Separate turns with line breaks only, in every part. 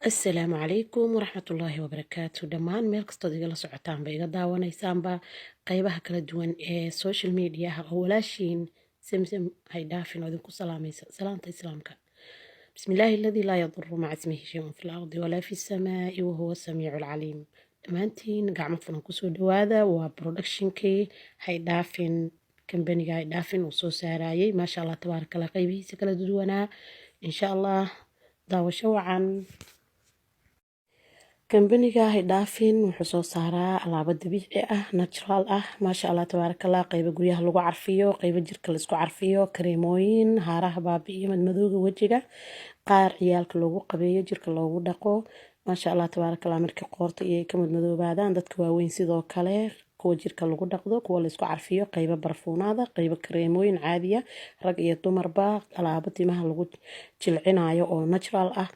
السلام عليكم ورحمة الله وبركاته dhammaan meel kastood igala socotaanba iga daawanaysaanba qaybaha kala duwan ee social mediaha oo walaashiin samsam hay dhaafin oo idinku salaamaysa salaanta islaamka بسم الله الذي لا يضر مع اسمه شيء في الأرض ولا في السماء وهو السميع العليم dhammaantiin gacmo furan kusoo dhawaada waa productionkii hay dhaafin kambaniga hay dhaafin uu soo saarayay maasha allah tabaaraka allah qaybihiisa kala duwanaa insha allah daawasho wacan kambaniga hay dhaafin wuxuu soo saaraa alaabo dabiici ah natural ah maasha allah tabaarakallah qaybo guryaha lagu carfiyo qaybo jirka laisku carfiyo kareemooyin haaraha baabi'iyo madmadowga wejiga qaar ciyaalka loogu qabeeyo jirka loogu dhaqo maasha allah tabaarakallah markii qoorta iyo ka madmadoobaadaan dadka waaweyn sidoo kale kuwa jirka lagu dhaqdo kuwa laisku carfiyo qaybo barfuunaada qaybo kareemooyin caadiya rag iyo dumarba alaabo timaha lagu jilcinayo oo natural ah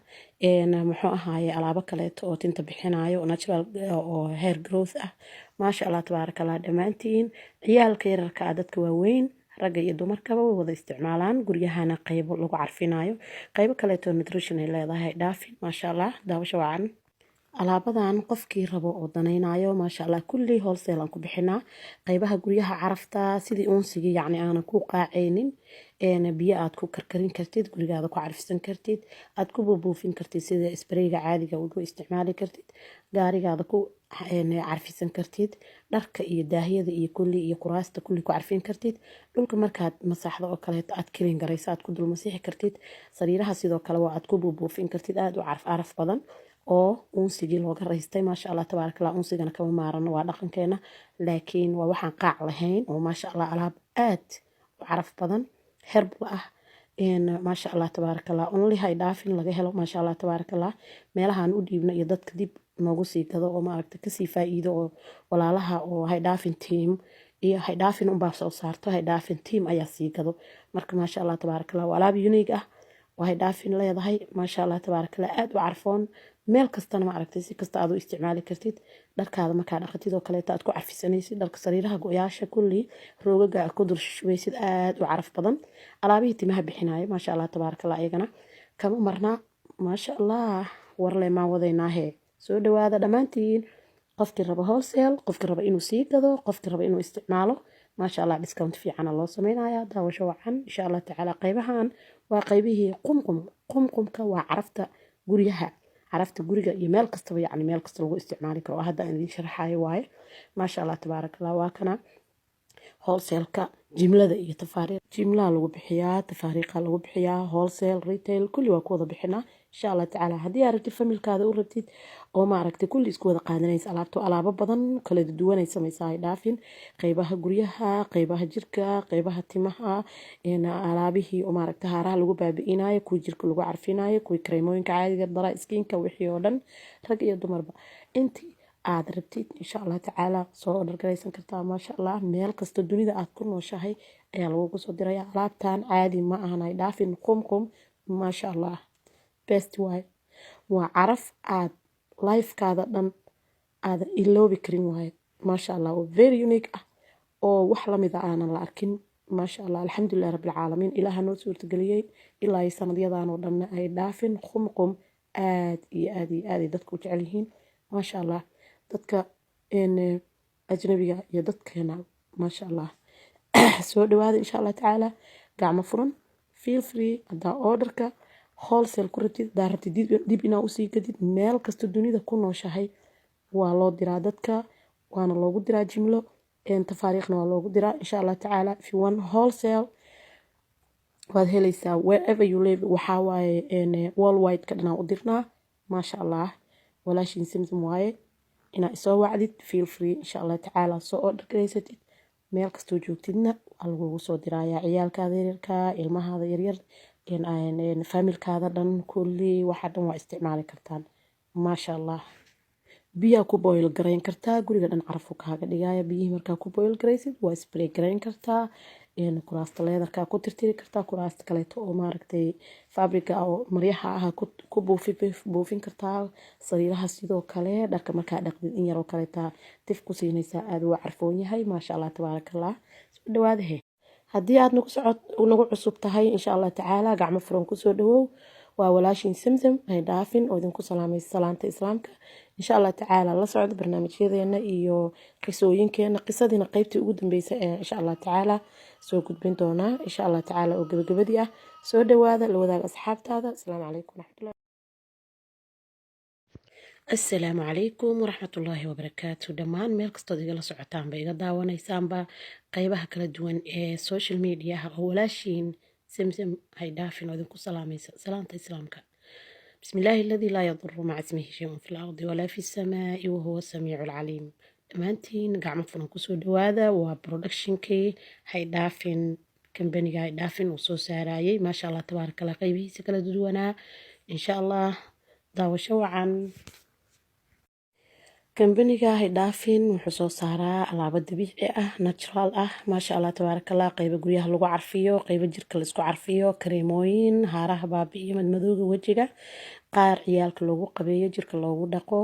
muxuu ahaaye alaabo kaleeto oo tinta bixinayo oo natural oo hair growth ah maasha allah tabaarakallah dhammaantiin ciyaalka yararka ah dadka waaweyn ragga iyo dumarkaba way wada isticmaalaan guryahana qaybo lagu carfinayo qaybo kaleeto nutrition ay leedahay dhaafin maasha allah daawasho wacan alaabadan qofkii rabo oo danaynayo maasha allah kulli wholesale aan ku bixinaa qaybaha guryaha carafta sidii uunsigii yacni aanan ku qaacaynin biyo aad ku karkarin kartid gurigaada ku carfisan kartid aad ku buubuufin kartid sida sprayga caadiga ugu isticmaali kartid gaarigaada ku carfisan kartid dharka iyo daahiyada iyo kulli iyo kuraasta kulli ku carfin kartid dhulka markaad masaxdo oo kaleeto aad kelin garayso aad ku dul masixi kartid sariiraha sidoo kale waa aad ku buubuufin kartid aad u caraf badan oo unsigii looga raystay maasha allah tabaarakallah unsigana kama maarano waa dhaqankeena laakiin waa waxaan qaac lahayn oo maasha allah alaab aad u caraf badan herbal ah maasha allah tabaarakallah only hay dhaafin laga helo maasha allah tabaarakallah meelahaan u dhiibno iyo dadka dib noogu sii gado oo maaragta kasii faa'iido oo walaalaha oo hay dhaafin team iyo hay dhaafin unbaa soo saarto hay dhaafin team ayaa sii gado marka maasha allah tabaarakallah waa alaab unique ah oo hay dhaafin leedahay maasha allah tabaarakallah aad u carfoon meel kastana ma aragtay si kasta aad u isticmaali kartid dharkaada markaa dhaqatid oo kaleeto aad ku carfisanaysid dharka sariiraha go-yaasha kulli roogaga aad ku dulshubeysid aad u caraf badan alaabihii timaha bixinayo maasha allah tabaarakallah iyagana kama marnaa maasha allah warle maan wadaynaahe soo dhawaada dhammaantiin qofkii raba wholesale qofkii raba inuu sii gado qofkii raba inuu isticmaalo maasha allah discount fiicana loo sameynaya daawasho wacan insha allah tacaala qaybahan waa qaybihii qumqumka waa carafta guryaha carafta guriga iyo meel kastaba yacni meel kasta lagu isticmaali karo oo hadda aan idiin sharaxayo waaye maasha allah tabaarakallah waa kana wholesale-ka jimlada iyo tafaariiq jimlaha lagu bixiyaa tafaariiqa lagu bixiyaa wholesale retail kulli waa ku wada bixinaa insha allah tacaala haddii aad rabtid familkaada u rabtid oo maaragtay kulli isku wada qaadanaysa alaabto alaabo badan kala duwanay samaysaa ay dhaafin qaybaha guryaha qaybaha jirka qaybaha timaha alaabihii oo maaragtay haaraha lagu baabi'inayo kuwii jirka lagu carfinayo kuwii kareemooyinka caadiga dara iskiinka wixii oo dhan rag iyo dumarba intii aad rabtid insha allah tacaala soo order garaysan kartaa maasha allah meel kasta dunida aad ku nooshahay ayaa lagugu soo diraya alaabtan caadi ma ahan ay dhaafin qumqum maasha allah best way waa caraf aad lifekaada dhan aadan iloobi karin waaye maasha allah oo very unique ah oo wax lamid a aanan la arkin maasha allah alxamdulilah rabbilcaalamiin ilaaha noo suurtageliyey ilaa sanadyadan oo dhanna ay dhaafin qumqum aad iyo aad iyo aad ay dadku u jecel yihiin maasha allah dadka ajnabiga iyo dadkeena maasha allah soo dhawaada insha allah tacaala gacmo furan feel free haddaa orderka wholesale ku rabtid haddaa rabtid dib inaa usii gadid meel kasta dunida ku nooshahay waa loo diraa dadka waana loogu diraa jimlo tafaariiqna waa loogu diraa insha allah tacaala if you want wholesale waad helaysaa wherever you live waxaa waaye worldwide ka dhanaa u dirnaa maasha allah walaashiin samsam waaye inaa isoo wacdid feel free insha allah tacaala soo order garaysatid meel kastoo joogtidna waa lagugu soo dirayaa ciyaalkaada yaryarka ilmahaada yaryar familkaada dhan kulli waxa dhan waa isticmaali kartaan maasha allah biyaa ku boil garayn kartaa guriga dhan carafu kaaga dhigaya biyihii markaa ku boil garaysid waa spray garayn kartaa kuraasta leedarkaa ku tirtiri kartaa kuraasta kaleeto oo maaragtay fabrica oo maryaha ah ku buufin kartaa sariiraha sidoo kale dharka markaa dhaqdid in yaroo kaleetaa tif ku siinaysaa aad waa carfoon yahay maasha allah tabaarakallah soo dhawaadahe haddii aad nagu cusub tahay insha allah tacaala gacmo furan kusoo dhawow waa walaashiin samsam hay dhaafin oo idinku salaamaysa salaanta islaamka insha allah tacaala la socda barnaamijyadeena iyo qisooyinkeena qisadiina qaybtii ugu dambeysay ee insha allah tacaala soo gudbin doonaa insha allah tacaala oo gabagabadii ah soo dhawaada la wadaaga asxaabtaada asalaamu calaykum waraxmatullahi asalaamu calaykum waraxmatullaahi wabarakaatu dhammaan meel kastood igala socotaanba iga daawanaysaanba qaybaha kala duwan ee social mediaha oo walaashiin samsam hay dhaafin oo idinku salaamaysa salaanta islaamka بسم الله الذي لا يضر مع اسمه شيء في الأرض ولا في السماء وهو السميع العليم dhammaantiin gacmo furan kusoo dhawaada waa productionkii haydhaafin kambaniga haydhaafin uu soo saarayay maasha allah tabaaraka allah qaybihiisa kala duwanaa insha allah daawasho wacan kambaniga haydhaafin wuxuu soo saaraa alaabo dabiici ah natural ah maasha allah tabaaraka allah qaybo guryaha lagu carfiyo qaybo jirka laisku carfiyo kareemooyin haaraha baabi'iyo madmadowga wejiga qaar ciyaalka loogu qabeeyo jirka loogu dhaqo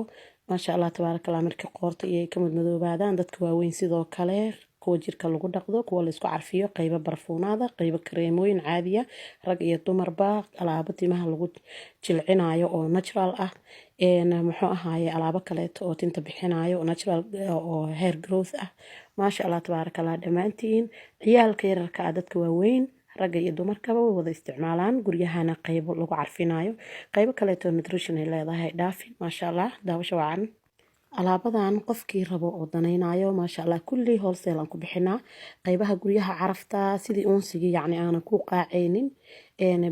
maasha allah tabaaraka allah markii qoorta iyo ay ka madmadoobaadaan dadka waaweyn sidoo kale kuwa jirka lagu dhaqdo kuwa laisku carfiyo qaybo barfuunaada qaybo kareemooyin caadiya rag iyo dumarba alaabo timaha lagu jilcinayo oo natural ah muxuu ahaaye alaabo kaleeto oo tinta bixinayo natural oo hair growth ah maasha allah tabaaraka allah dhammaantiin ciyaalka yararka ah dadka waaweyn ragga iyo dumarkaba way wada isticmaalaan guryahana qaybo lagu carfinayo qaybo kaleeto nutrition ay leedahay dhaafin maasha allah daawasho wacan alaabadan qofkii rabo oo danaynayo maasha allah kulli wholesale aan ku bixinaa qaybaha guryaha carafta sidii uunsigii yacni aanan ku qaacaynin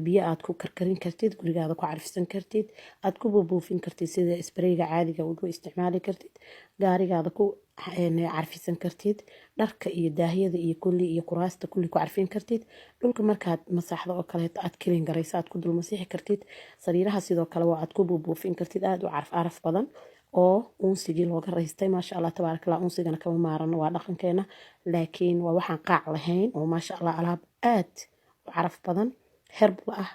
biyo aad ku karkarin kartid gurigaada ku carfisan kartid aad ku buubuufin kartid sida sprayga caadiga ugu isticmaali kartid gaarigaada ku carfisan kartid dharka iyo daahiyada iyo kulli iyo kuraasta kulli ku carfin kartid dhulka markaad masaxdo oo kaleeto aad kelin garaysa aad ku dul masixi kartid sariiraha sidoo kale waa aad ku buubuufin kartid aad u caraf badan oo unsigii looga raystay maasha allah tabaaraka allah unsigana kama maarano waa dhaqankeena laakiin waa waxaan qaac lahayn oo maasha allah alaab aad u caraf badan herbal ah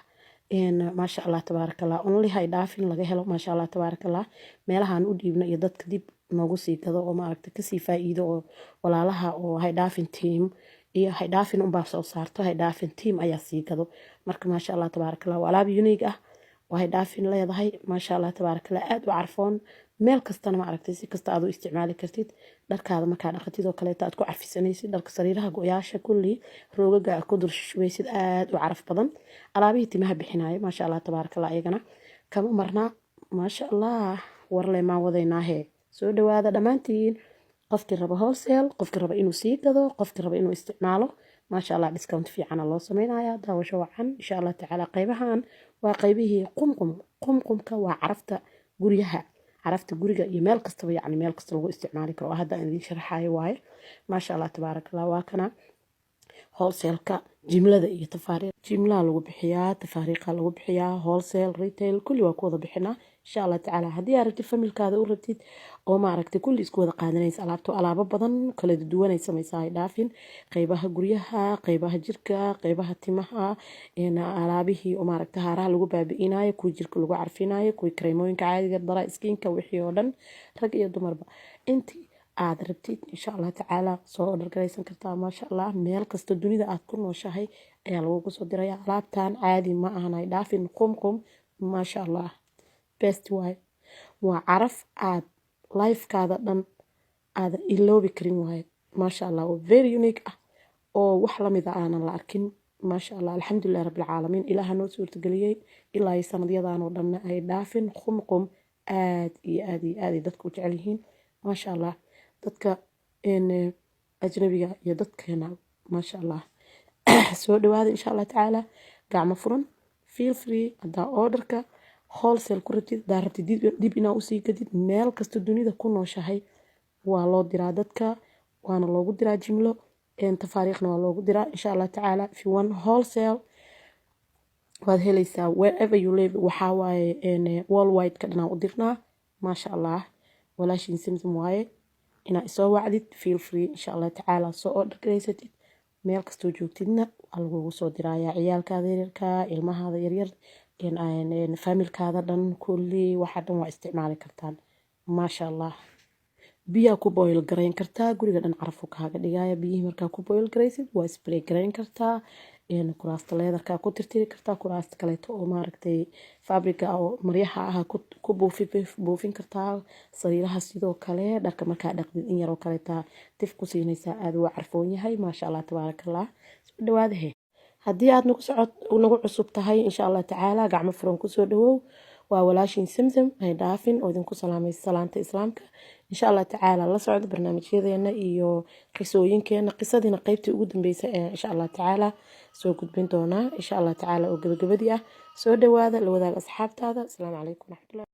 maasha allah tabaaraka allah only hay dhaafin laga helo maasha allah tabaaraka allah meelahaan u dhiibno iyo dadka dib noogu sii gado oo maaragta kasii faa'iido oo walaalaha oo hay dhaafin team iyo hay dhaafin unbaa soo saarto hay dhaafin team ayaa sii gado marka maasha allah tabaaraka allah waa alaab unique ah oo hay dhaafin leedahay maasha allah tabaaraka allah aad u carfoon meel kastana ma aragtay si kasta aad u isticmaali kartid dharkaada markaa dhaqatid oo kaleeto aad ku carfisanaysid dharka sariiraha go-yaasha kulli roogaga aad ku dulshubaysid aad u caraf badan alaabihii timaha bixinayo maasha allah tabaaraka allah iyagana kama marnaa maasha allah warle maan wadaynaahe soo dhawaada dhammaantiin qofkii raba wholesale qofkii raba inuu sii gado qofkii raba inuu isticmaalo maasha allah discount fiicana loo sameynaya daawasho wacan insha allah tacaala qaybahan waa qaybihii qumqumka waa carafta guryaha carafta guriga iyo meel kastaba yacni meel kasta lagu isticmaali karo oo hadda aan idiin sharaxayo waaye maasha allah tabaaraka allah waa kana wholesale-ka jimlada iyo tafaariiq jimlaha lagu bixiyaa tafaariiqa lagu bixiyaa wholesale retail kulli waa ku wada bixinaa insha allah tacaala haddii aad rabtid familkaada u rabtid oo maaragtay kulli isku wada qaadanaysa alaabto alaabo badan kala duwanay samaysaa ay dhaafin qaybaha guryaha qaybaha jirka qaybaha timaha alaabihii oo maaragtay haaraha lagu baabi'inayo kuwii jirka lagu carfinayo kuwii kareemooyinka caadiga dara iskiinka wixii oo dhan rag iyo dumarba intii aad rabtid insha allah tacaala soo order garaysan kartaa maasha allah meel kasta dunida aad ku nooshahay ayaa lagugu soo diraya alaabtan caadi ma ahan ay dhaafin qumqum maasha allah best way waa caraf aad lifekaada dhan aadan iloobi karin waaye maasha allah oo very unique ah oo wax lamid a aanan la arkin maasha allah alxamdulilah rabbilcaalamiin ilaaha noo suurtageliyey ilaa ay sanadyadan oo dhanna ay dhaafin qumqum aad iyo aad iyo aad ay dadku u jecel yihiin maasha allah dadka ajnabiga iyo dadkeena maasha allah soo dhawaada insha allah tacaala gacmo furan feel free haddaa orderka wholesale ku rabtid haddaa rabtid dib inaa usii gadid meel kasta dunida ku nooshahay waa loo diraa dadka waana loogu diraa jimlo tafaariiqna waa loogu diraa insha allah tacaala if you want wholesale waad helaysaa wherever you live waxaa waaye worldwide ka dhanaa u dirnaa maasha allah walaashiin samsam waaye inaa isoo wacdid feel free insha allah tacaala soo order garaysatid meel kastoo joogtidna waa lagugu soo dirayaa ciyaalkaada yaryarka ilmahaada yaryar familkaada dhan kulli waxa dhan waa isticmaali kartaan maasha allah biyaa ku boil garayn kartaa guriga dhan carafuu kaaga dhigaya biyihii markaa ku boil garaysid waa spray garayn kartaa kuraasta leedarkaa ku tirtiri kartaa kuraasta kaleeto oo maaragtay fabriga oo maryaha ah ku buufin kartaa sariiraha sidoo kale dharka markaa dhaqdid in yaroo kaleetaa tif ku siinaysaa aada waa carfoon yahay maasha allah tabaarakallah soo dhawaadahe haddii aad nagu cusub tahay insha allah tacaala gacmo furan kusoo dhawow waa walaashin samsam hay dhaafin oo idinku salaamaysa salaanta islaamka insha allah tacaala la socdo barnaamijyadeena iyo qisooyinkeena qisadiina qaybtii ugu dambeysay ee insha allah tacaala soo gudbin doonaa insha allah tacaala oo gabagabadii ah soo dhawaada la wadaaga asxaabtaada asalaamu calaykum waraxmatullahi